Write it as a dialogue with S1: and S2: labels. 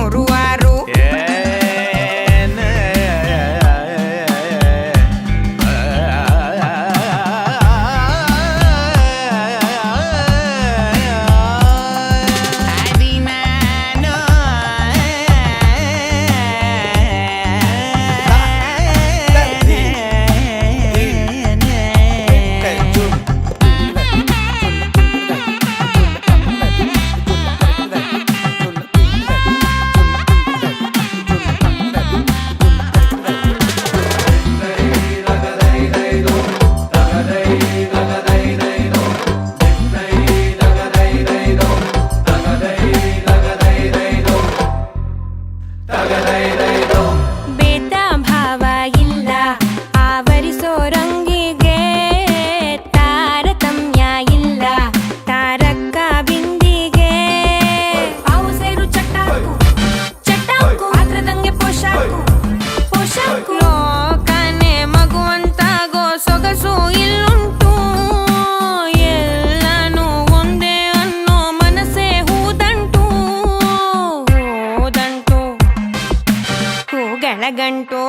S1: ನೂರು ಆರು ಬೇತ ಭಾವ ಇಲ್ಲ ಆವರಿಸೋ ರಂಗಿಗೆ ತಾರತಮ್ಯ ಇಲ್ಲ ತಾರಕ್ಕ ಬಿಂದಿಗೆ ಅವು ಸೇರು ಚಟ್ಟಾಕು ಚಟ್ಟಾಕು ಪಾತ್ರದಂಗೆ ಪೋಷಾಕು ಪೋಷಾಕು ಲೋಕನೆ ಮಗುವಂತಾಗೋ ಸೊಗಸು ಇಲ್ಲುಂಟು ಎಲ್ಲಾನು ಒಂದೇ ಅನ್ನೋ ಮನಸ್ಸೇ ಹೂದಂಟು ಹೂದಂಟು ಹೂಗಳ ಗಂಟು